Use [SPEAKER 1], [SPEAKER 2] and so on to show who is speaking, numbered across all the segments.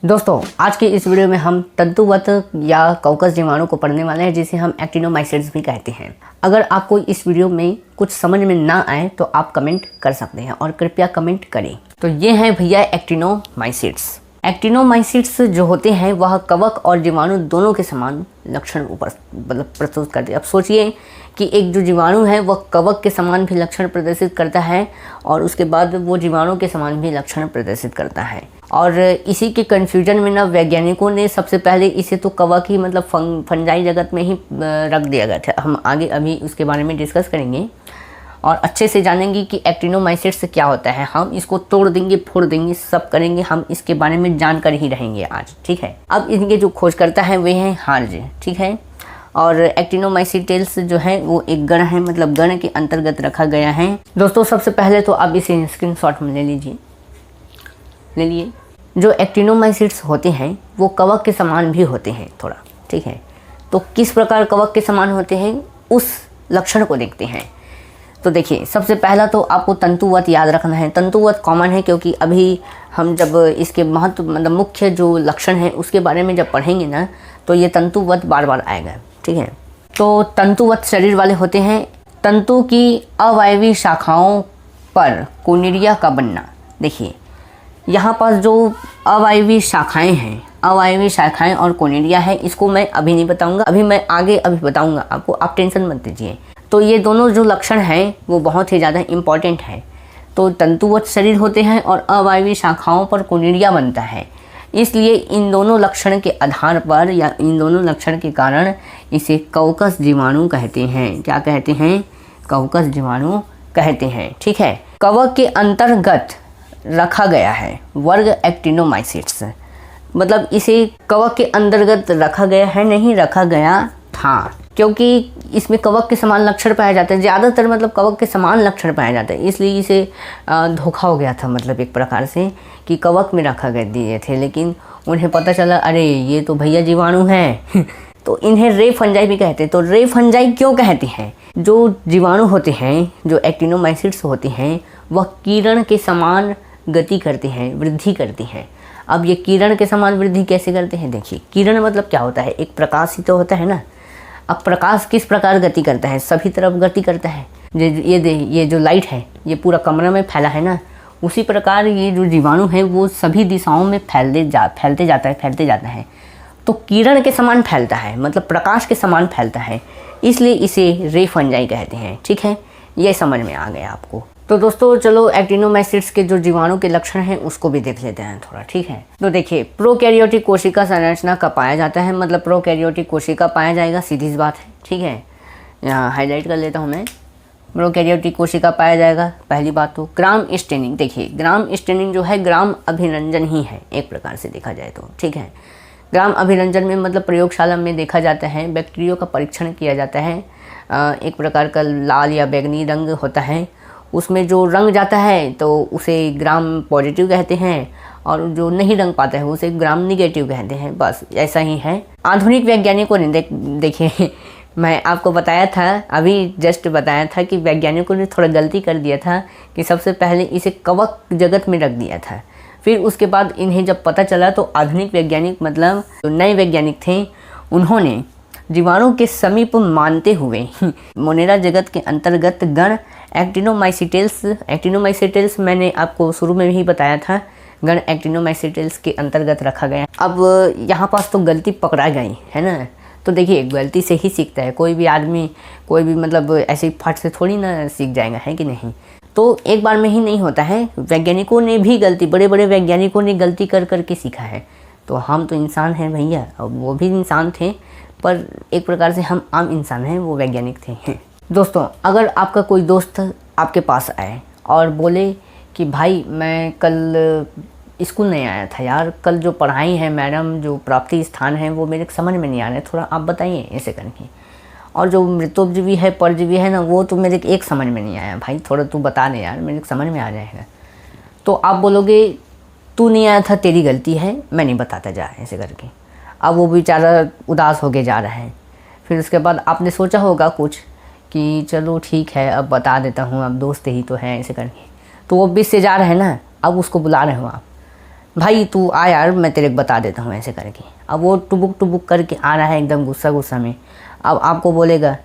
[SPEAKER 1] दोस्तों आज की इस वीडियो में हम तंतुवत या कवकस जीवाणु को पढ़ने वाले हैं, जिसे हम एक्टिनोमाइसीट्स भी कहते हैं। अगर आपको इस वीडियो में कुछ समझ में ना आए तो आप कमेंट कर सकते हैं और कृपया कमेंट करें। तो ये हैं भैया एक्टिनोमाइसीट्स। एक्टिनोमाइसीट्स जो होते हैं वह कवक और जीवाणु दोनों के समान लक्षण प्रस्तुत करते हैं। अब सोचिए कि एक जो जीवाणु है वह कवक के समान भी लक्षण प्रदर्शित करता है और उसके बाद वो जीवाणु के समान भी लक्षण प्रदर्शित करता है। और इसी के कन्फ्यूजन में ना वैज्ञानिकों ने सबसे पहले इसे तो कवक ही फंजाई जगत में ही रख दिया गया था। हम आगे अभी उसके बारे में डिस्कस करेंगे और अच्छे से जानेंगे कि एक्टिनोमाइसीट्स से क्या होता है। हम इसको तोड़ देंगे, फोड़ देंगे, सब करेंगे। हम इसके बारे में जानकर ही रहेंगे आज, ठीक है। अब इनके जो खोजकर्ता हैं वे हैं हार्ज, ठीक है। और एक्टिनोमाइसीट्स जो है वो एक गण है, मतलब गण के अंतर्गत रखा गया है। दोस्तों सबसे पहले तो आप इसे स्क्रीनशॉट में ले लीजिए, ले लिए। जो एक्टिनोमाइसीट्स होते हैं वो कवक के समान भी होते हैं थोड़ा, ठीक है। तो किस प्रकार कवक के समान होते हैं उस लक्षण को देखते हैं। तो देखिए, सबसे पहला तो आपको तंतुवत याद रखना है। तंतुवत कॉमन है क्योंकि अभी हम जब इसके महत्व मतलब मुख्य जो लक्षण है उसके बारे में जब पढ़ेंगे ना तो ये तंतुवत बार बार आएगा, ठीक है। तो तंतुवत शरीर वाले होते हैं। तंतु की अवायवीय शाखाओं पर कोनिडिया का बनना। देखिए यहाँ पास जो अवायवीय शाखाएं हैं, अवायवीय शाखाएं और कोनिडिया है, इसको मैं अभी नहीं बताऊंगा, अभी मैं आगे अभी बताऊंगा आपको, आप टेंशन मत लीजिए। तो ये दोनों जो लक्षण हैं वो बहुत ही ज़्यादा इम्पॉर्टेंट है। तो तंतुवत शरीर होते हैं और अवायवीय शाखाओं पर कोनिडिया बनता है, इसलिए इन दोनों लक्षण के आधार पर या इन दोनों लक्षण के कारण इसे कवकस जीवाणु कहते हैं। क्या कहते हैं? कवकस जीवाणु कहते हैं, ठीक है। कवक के अंतर्गत रखा गया है वर्ग एक्टिनोमाइसीट्स, मतलब इसे कवक के अंतर्गत रखा गया है, नहीं रखा गया था, क्योंकि इसमें कवक के समान लक्षण पाए जाते हैं। ज़्यादातर मतलब कवक के समान लक्षण पाए जाते हैं, इसलिए इसे धोखा हो गया था, मतलब एक प्रकार से कि कवक में रखा गए दिए थे, लेकिन उन्हें पता चला अरे ये तो भैया जीवाणु हैं तो इन्हें रे फंजाई भी कहते हैं। तो रे फंजाई क्यों कहते हैं? जो जीवाणु होते हैं, जो एक्टिनोमाइसीट्स होते हैं, वह किरण के समान गति करते हैं, वृद्धि करते हैं। अब ये किरण के समान वृद्धि कैसे करते हैं? देखिए, किरण मतलब क्या होता है? एक प्रकाश ही तो होता है ना। अब प्रकाश किस प्रकार गति करता है? सभी तरफ गति करता है। ये जो लाइट है ये पूरा कमरा में फैला है ना, उसी प्रकार ये जो जीवाणु है वो सभी दिशाओं में फैलते जाता है। तो किरण के समान फैलता है, मतलब प्रकाश के समान फैलता है, इसलिए इसे रे फंजाई कहते हैं, ठीक है। ये समझ में आ गया आपको। तो दोस्तों चलो एक्टिनोमाइसीट्स के जो जीवाणु के लक्षण हैं उसको भी देख लेते हैं थोड़ा, ठीक है। तो देखिए, प्रोकैरियोटिक कोशिका संरचना का पाया जाता है, मतलब प्रोकैरियोटिक कोशिका पाया जाएगा, सीधी सी बात है, ठीक है। यहाँ हाईलाइट कर लेता हूँ मैं, प्रोकैरियोटिक कोशिका पाया जाएगा। पहली बात तो ग्राम स्टेनिंग। देखिए, ग्राम स्टेनिंग जो है ग्राम अभिरंजन ही है एक प्रकार से देखा जाए तो, ठीक है। ग्राम अभिरंजन में मतलब प्रयोगशाला में देखा जाता है, बैक्टीरिया का परीक्षण किया जाता है। एक प्रकार का लाल या बैंगनी रंग होता है, उसमें जो रंग जाता है तो उसे ग्राम पॉजिटिव कहते हैं और जो नहीं रंग पाता है उसे ग्राम निगेटिव कहते हैं। बस ऐसा ही है। आधुनिक वैज्ञानिकों ने देखिए मैं आपको बताया था, अभी जस्ट बताया था कि वैज्ञानिकों ने थोड़ा गलती कर दिया था कि सबसे पहले इसे कवक जगत में रख दिया था। फिर उसके बाद इन्हें जब पता चला तो आधुनिक वैज्ञानिक मतलब जो नए वैज्ञानिक थे उन्होंने जीवाणु के समीप मानते हुए मोनेरा जगत के अंतर्गत गण एक्टिनोमाइसीट्स मैंने आपको शुरू में ही बताया था, गण एक्टिनोमाइसीट्स के अंतर्गत रखा गया। अब यहाँ पास तो गलती पकड़ा गई है ना। तो देखिए, गलती से ही सीखता है कोई भी आदमी, कोई भी मतलब ऐसे फट से थोड़ी ना सीख जाएगा, है कि नहीं। तो एक बार में ही नहीं होता है। वैज्ञानिकों ने भी गलती, बड़े बड़े वैज्ञानिकों ने गलती कर करके सीखा है। तो हम तो इंसान हैं भैया, अब वो भी इंसान थे, पर एक प्रकार से हम आम इंसान हैं, वो वैज्ञानिक थे। दोस्तों, अगर आपका कोई दोस्त आपके पास आए और बोले कि भाई मैं कल स्कूल नहीं आया था यार, कल जो पढ़ाई है मैडम, जो प्राप्ति स्थान है वो मेरे समझ में नहीं आ रहा है, थोड़ा आप बताइए ऐसे करके। और जो मृतोपजीवी है, परजीवी है ना, वो तो मेरे एक समझ में नहीं आया, भाई थोड़ा तू बता दे यार, मेरे समझ में आ जाएगा। तो आप बोलोगे तू नहीं आया था, तेरी गलती है, मैं नहीं बताता जा, ऐसे करके। अब वो बेचारा उदास होके जा रहा है। फिर उसके बाद आपने सोचा होगा कुछ कि चलो ठीक है अब बता देता हूँ, अब दोस्त ही तो है, ऐसे करके। तो वो बीच से जा रहा है ना, अब उसको बुला रहे हो आप, भाई तू आ यार, मैं तेरे को बता देता हूँ ऐसे करके। अब वो टुबुक करके आ रहा है एकदम गुस्सा में। अब आपको बोलेगा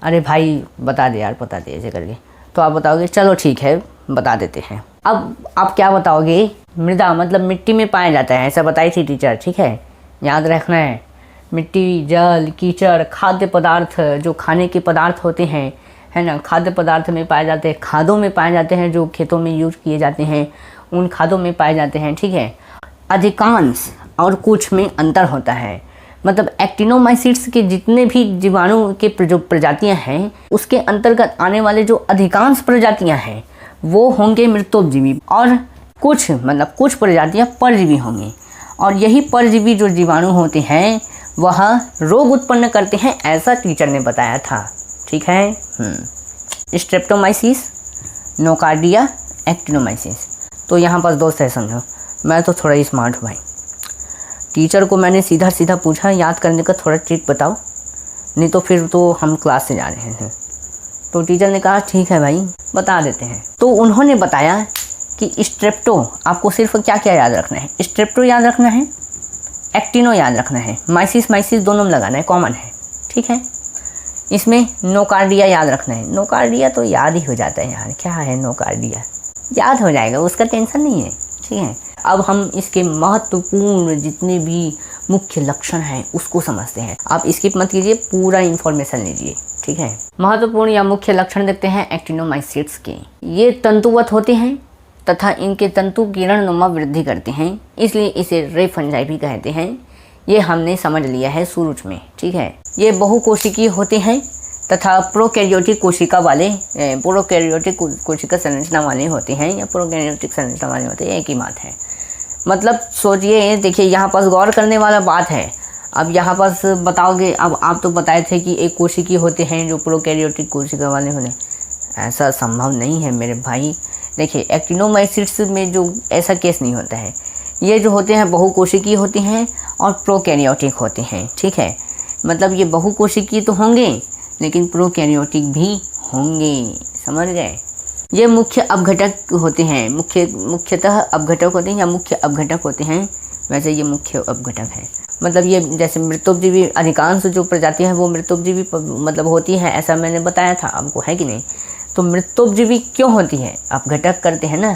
[SPEAKER 1] अरे भाई बता दे यार, बता दे ऐसे करके। तो आप बताओगे चलो ठीक है बता देते हैं। अब आप क्या बताओगे, मृदा मतलब मिट्टी में पाया जाता है, ऐसा बताई थी टीचर, ठीक है, याद रखना है। मिट्टी, जल, कीचड़, खाद्य पदार्थ, जो खाने के पदार्थ होते हैं, है ना, खाद्य पदार्थ में पाए जाते हैं, खादों में पाए जाते हैं, जो खेतों में यूज किए जाते हैं उन खादों में पाए जाते हैं, ठीक है। अधिकांश और कुछ में अंतर होता है। मतलब एक्टिनोमाइसीट्स के जितने भी जीवाणु के जो प्रजातियां हैं उसके अंतर्गत आने वाले जो अधिकांश प्रजातियां हैं वो होंगे मृतोपजीवी, और कुछ प्रजातियां परजीवी होंगी। और यही परजीवी जो जीवाणु होते हैं वह रोग उत्पन्न करते हैं, ऐसा टीचर ने बताया था, ठीक है। Streptomyces, nocardia, actinomyces. तो यहाँ पर दोस्त है, समझो मैं तो थोड़ा स्मार्ट हूँ भाई। टीचर को मैंने सीधा पूछा याद करने का थोड़ा ट्रिक बताओ, नहीं तो फिर तो हम क्लास से जा रहे हैं। तो टीचर ने कहा ठीक है भाई बता देते हैं। तो उन्होंने बताया कि स्ट्रेप्टो, आपको सिर्फ क्या क्या याद रखना है, स्ट्रेप्टो याद रखना है, एक्टिनो याद रखना है, माइसिस दोनों में लगाना है, कॉमन है, ठीक है। इसमें नोकार्डिया याद रखना है। नोकार्डिया तो याद ही हो जाता है यार, क्या है नोकार्डिया, याद हो जाएगा, उसका टेंशन नहीं है, ठीक है। अब हम इसके महत्वपूर्ण जितने भी मुख्य लक्षण हैं उसको समझते हैं। आप स्किप मत कीजिए, पूरा इन्फॉर्मेशन लीजिए, ठीक है। महत्वपूर्ण या मुख्य लक्षण देखते हैं एक्टिनोमाइसीट्स के। ये तंतुवत होते हैं तथा इनके तंतु किरणनुमा वृद्धि करते हैं, इसलिए इसे रे फंजाई भी कहते हैं। ये हमने समझ लिया है शुरू में, ठीक है। ये बहुकोशिकीय होते हैं तथा प्रोकैरियोटिक कोशिका वाले, प्रोकैरियोटिक कोशिका संरचना वाले होते हैं या प्रोकैरियोटिक संरचना वाले होते हैं, एक ही बात है। मतलब सोचिए, देखिए यहाँ पर गौर करने वाला बात है। अब यहाँ पर बताओगे, अब आप तो बताए थे कि एक कोशिकीय होते हैं जो प्रोकैरियोटिक कोशिका वाले होते हैं, ऐसा संभव नहीं है मेरे भाई। देखिए एक्टिनोमाइसीट्स में जो ऐसा केस नहीं होता है, ये जो होते हैं बहुकोशिकीय होते हैं और प्रोकैरियोटिक होते हैं, ठीक है। मतलब ये बहुकोशिकीय तो होंगे लेकिन प्रोकैरियोटिक भी होंगे, समझ गए। ये मुख्य अपघटक होते हैं, मुख्यतः अपघटक होते हैं या मुख्य अपघटक होते हैं, वैसे ये मुख्य अपघटक है। मतलब ये जैसे मृतोपजीवी, अधिकांश जो प्रजातियां हैं वो मृतोपजीवी मतलब होती हैं, ऐसा मैंने बताया था आपको, है कि नहीं। तो मृतोपजीवी क्यों होती है, अपघटक करते हैं ना।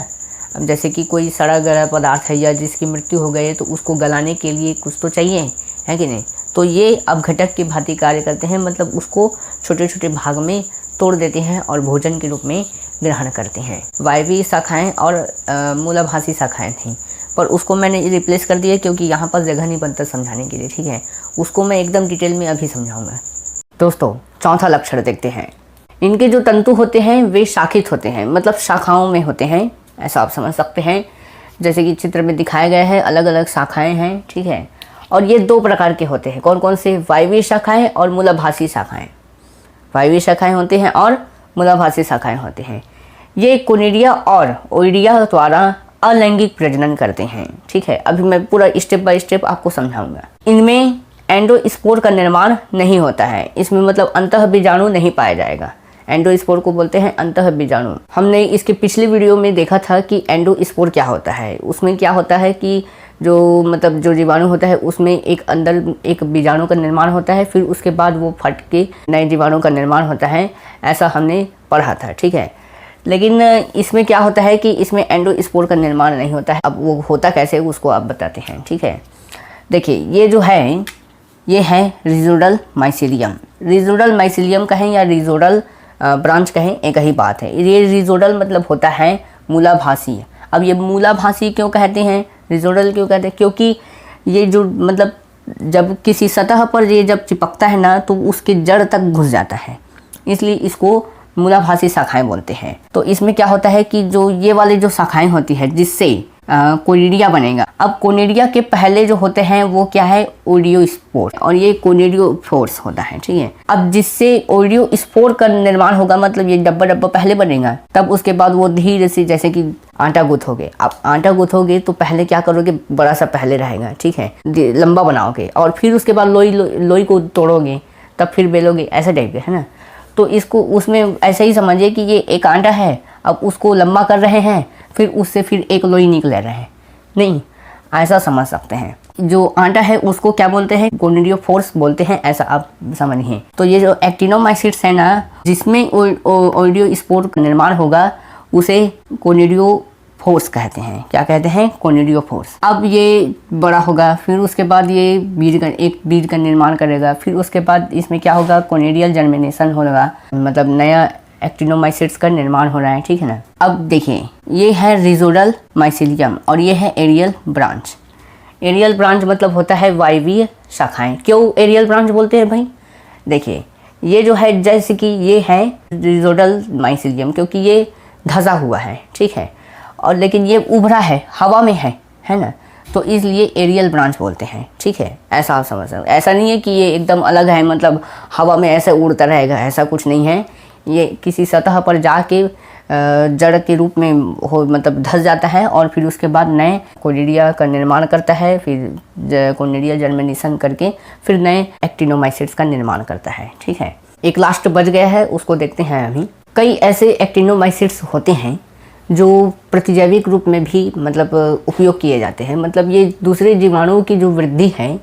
[SPEAKER 1] अब जैसे कि कोई सड़ा गला पदार्थ है या जिसकी मृत्यु हो गई है तो उसको गलाने के लिए कुछ तो चाहिए, है कि नहीं। तो ये अपघटक की भांति कार्य करते हैं, मतलब उसको छोटे छोटे भाग में तोड़ देते हैं और भोजन के रूप में ग्रहण करते हैं। वायवीय शाखाएं और मूलाभासी शाखाएं थीं, पर उसको मैंने रिप्लेस कर दिया क्योंकि यहाँ पर जगह नहीं बनता समझाने के लिए, ठीक है। उसको मैं एकदम डिटेल में अभी समझाऊंगा। दोस्तों चौथा लक्षण देखते हैं। इनके जो तंतु होते हैं वे शाखित होते हैं, मतलब शाखाओं में होते हैं, ऐसा आप समझ सकते हैं। जैसे कि चित्र में दिखाया गया है, अलग अलग शाखाएं हैं, ठीक है। और ये दो प्रकार के होते हैं, कौन कौन से, वायवीय शाखाएं और मूलाभासी शाखाएं। वायवीय शाखाएं होते हैं और मूलाभासी शाखाएं होते हैं। ये कोनिडिया और ओइडिया द्वारा अलैंगिक प्रजनन करते हैं, ठीक है। अभी मैं पूरा स्टेप बाय स्टेप आपको समझाऊंगा। इनमें एंडोस्पोर का निर्माण नहीं होता है, इसमें मतलब अंतः बीजाणु नहीं पाया जाएगा। एंडोस्पोर को बोलते हैं अंतः बीजाणु। हमने इसके पिछले वीडियो में देखा था कि एंडोस्पोर क्या होता है। उसमें क्या होता है कि जो जीवाणु होता है उसमें अंदर एक बीजाणु का निर्माण होता है, फिर उसके बाद वो फट के नए जीवाणु का निर्माण होता है, ऐसा हमने पढ़ा था, ठीक है। लेकिन इसमें क्या होता है कि इसमें एंडोस्पोर का निर्माण नहीं होता है। अब वो होता कैसे उसको आप बताते हैं, ठीक है। देखिए ये जो है ये है रिजोडल माइसीलियम। रिजोडल माइसीलियम कहें या रिजोडल ब्रांच कहें, एक ही बात है। ये रिजोडल मतलब होता है मूलाभासी। अब ये मूलाभासी क्यों कहते हैं, रिजोडल क्यों कहते हैं, क्योंकि ये जो मतलब जब किसी सतह पर ये जब चिपकता है ना तो उसके जड़ तक घुस जाता है, इसलिए इसको मूलाभासी शाखाएं बोलते हैं। तो इसमें क्या होता है कि जो ये वाले जो शाखाएं होती है जिससे कोनिडिया बनेगा। अब कोनिडिया के पहले जो होते हैं वो क्या है, ओइडियोस्पोर, और ये कोनिडियोफोर्स होता है, ठीक है। अब जिससे ओइडियोस्पोर का निर्माण होगा, मतलब ये डब्बा डब्बा पहले बनेगा, तब उसके बाद वो धीरे से, जैसे कि आटा गूंथोगे, आप आटा गूंथोगे तो पहले क्या करोगे, बड़ा सा पहले रहेगा, ठीक है, लंबा बनाओगे, और फिर उसके बाद लोई को तोड़ोगे, तब फिर बेलोगे, ऐसे टाइप के, है ना। तो इसको उसमें ऐसे ही समझिए कि ये एक आटा है, अब उसको लंबा कर रहे हैं, फिर उससे फिर एक लोई निकल रहे हैं, नहीं, ऐसा समझ सकते हैं। जो आटा है उसको क्या बोलते हैं, कोनिडियोफोर्स बोलते हैं, ऐसा आप समझिए। तो ये जो एक्टिनोमाइसीट्स है ना, जिसमें ओइडियोस्पोर का निर्माण होगा, उसे कोनिडियोफोर्स कहते हैं। क्या कहते हैं, कोनिडियोफोर्स। अब ये बड़ा होगा, फिर उसके बाद ये एक बीज का निर्माण करेगा, फिर उसके बाद इसमें क्या होगा, कोनिडियल जर्मिनेशन होगा, मतलब नया एक्टिनोमाइसीट्स का निर्माण हो रहा है, ठीक है ना। अब देखिए, ये है रिजोडल माइसीलियम और ये है एरियल ब्रांच। एरियल ब्रांच मतलब होता है वायवीय शाखाएं। क्यों एरियल ब्रांच बोलते हैं भाई, देखिए ये जो है, जैसे कि ये है रिजोडल माइसीलियम, क्योंकि ये धंसा हुआ है, ठीक है, और लेकिन ये उभरा है, हवा में है ना, तो इसलिए एरियल ब्रांच बोलते हैं, ठीक है। ऐसा आप समझ सकते, ऐसा नहीं है कि ये एकदम अलग है, मतलब हवा में ऐसे उड़ता रहेगा, ऐसा कुछ नहीं है। ये किसी सतह पर जाके जड़ के रूप में मतलब धंस जाता है और फिर उसके बाद नए कोनिडिया का निर्माण करता है, फिर कोनिडियल जर्मिनेशन करके फिर नए एक्टिनोमाइसीट्स का निर्माण करता है, ठीक है। एक लास्ट बच गया है, उसको देखते हैं अभी। कई ऐसे एक्टिनोमाइसीट्स होते हैं जो प्रतिजैविक रूप में भी मतलब उपयोग किए जाते हैं, मतलब ये दूसरे जीवाणुओं की जो वृद्धि है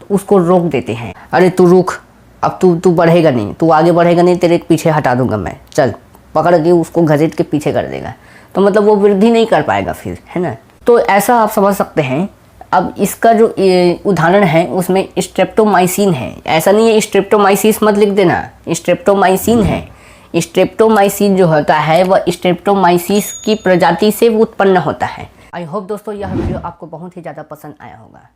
[SPEAKER 1] उसको रोक देते हैं। अरे तू रुक, अब तू बढ़ेगा नहीं, तू आगे बढ़ेगा नहीं, तेरे पीछे हटा दूंगा मैं, चल, पकड़ के उसको घसीट के पीछे कर देगा, तो मतलब वो वृद्धि नहीं कर पाएगा फिर, है ना। तो ऐसा आप समझ सकते हैं। अब इसका जो उदाहरण है उसमें स्ट्रेप्टोमाइसिन है, ऐसा नहीं है स्ट्रेप्टोमाइसिस मत लिख देना, स्ट्रेप्टोमाइसिन है। स्ट्रेप्टोमाइसिन जो होता है वह स्ट्रेप्टोमाइसिस की प्रजाति से उत्पन्न होता है। आई होप दोस्तों यह वीडियो आपको बहुत ही ज़्यादा पसंद आया होगा।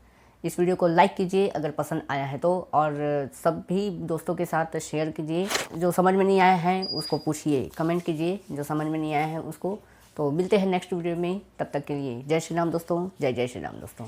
[SPEAKER 1] इस वीडियो को लाइक कीजिए अगर पसंद आया है तो, और सभी दोस्तों के साथ शेयर कीजिए। जो समझ में नहीं आया है उसको पूछिए, कमेंट कीजिए जो समझ में नहीं आया है उसको। तो मिलते हैं नेक्स्ट वीडियो में, तब तक के लिए जय श्री राम दोस्तों, जय जय श्री राम दोस्तों।